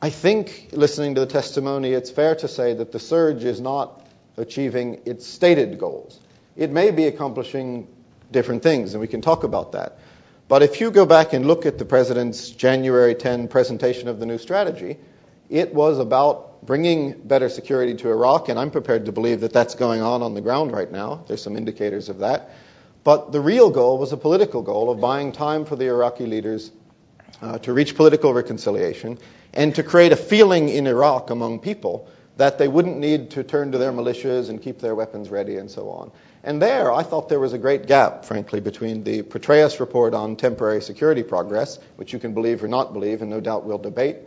I think, listening to the testimony, it's fair to say that the surge is not achieving its stated goals. It may be accomplishing different things, and we can talk about that. But if you go back and look at the President's January 10 presentation of the new strategy, it was about bringing better security to Iraq, and I'm prepared to believe that that's going on the ground right now. There's some indicators of that. But the real goal was a political goal of buying time for the Iraqi leaders to reach political reconciliation and to create a feeling in Iraq among people that they wouldn't need to turn to their militias and keep their weapons ready and so on. And there, I thought there was a great gap, frankly, between the Petraeus report on temporary security progress, which you can believe or not believe, and no doubt we'll debate,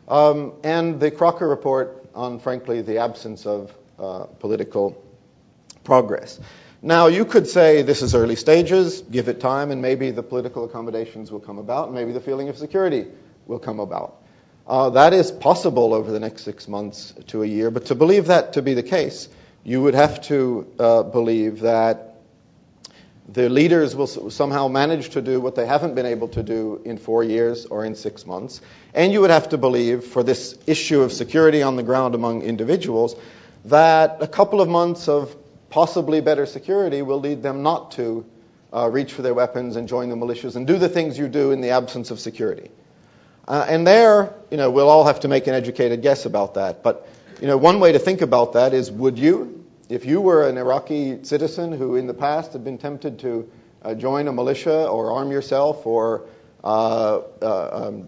and the Crocker report on, frankly, the absence of political progress. Now, you could say this is early stages, give it time, and maybe the political accommodations will come about, and maybe the feeling of security will come about. That is possible over the next 6 months to a year, but to believe that to be the case, you would have to believe that the leaders will somehow manage to do what they haven't been able to do in 4 years or in 6 months. And you would have to believe, for this issue of security on the ground among individuals, that a couple of months of possibly better security will lead them not to reach for their weapons and join the militias and do the things you do in the absence of security. And there, we'll all have to make an educated guess about that. But one way to think about that is, would you, if you were an Iraqi citizen who in the past had been tempted to join a militia or arm yourself or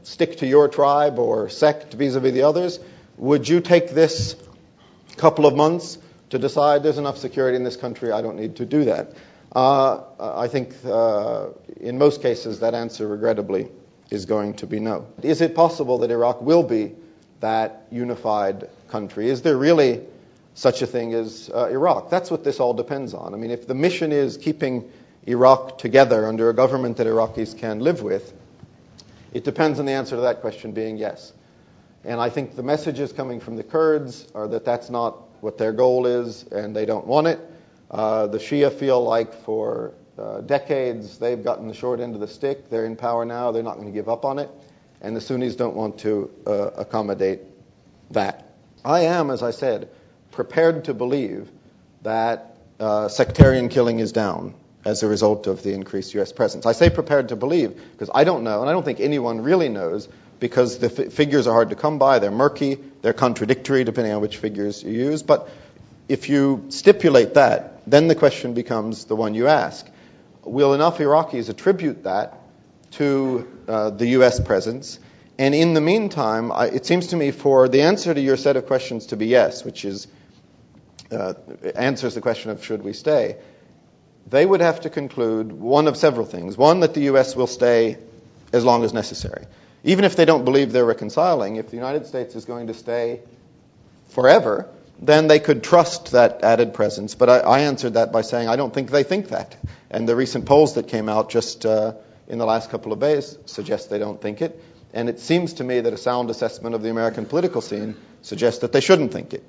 stick to your tribe or sect vis-a-vis the others, would you take this couple of months to decide there's enough security in this country, I don't need to do that? I think in most cases that answer, regrettably, is going to be no. Is it possible that Iraq will be that unified country? Is there really such a thing as Iraq? That's what this all depends on. I mean, if the mission is keeping Iraq together under a government that Iraqis can live with, it depends on the answer to that question being yes. And I think the messages coming from the Kurds are that that's not what their goal is, and they don't want it. The Shia feel like for decades they've gotten the short end of the stick. They're in power now. They're not going to give up on it. And the Sunnis don't want to accommodate that. I am, as I said, prepared to believe that sectarian killing is down as a result of the increased U.S. presence. I say prepared to believe because I don't know, and I don't think anyone really knows, because the figures are hard to come by. They're murky. They're contradictory depending on which figures you use. But if you stipulate that, then the question becomes the one you ask. Will enough Iraqis attribute that to the U.S. presence? And in the meantime, it seems to me for the answer to your set of questions to be yes, which is answers the question of should we stay, they would have to conclude one of several things. One, that the U.S. will stay as long as necessary. Even if they don't believe they're reconciling, if the United States is going to stay forever, then they could trust that added presence. But I answered that by saying I don't think they think that. And the recent polls that came out just in the last couple of days suggest they don't think it. And it seems to me that a sound assessment of the American political scene suggests that they shouldn't think it.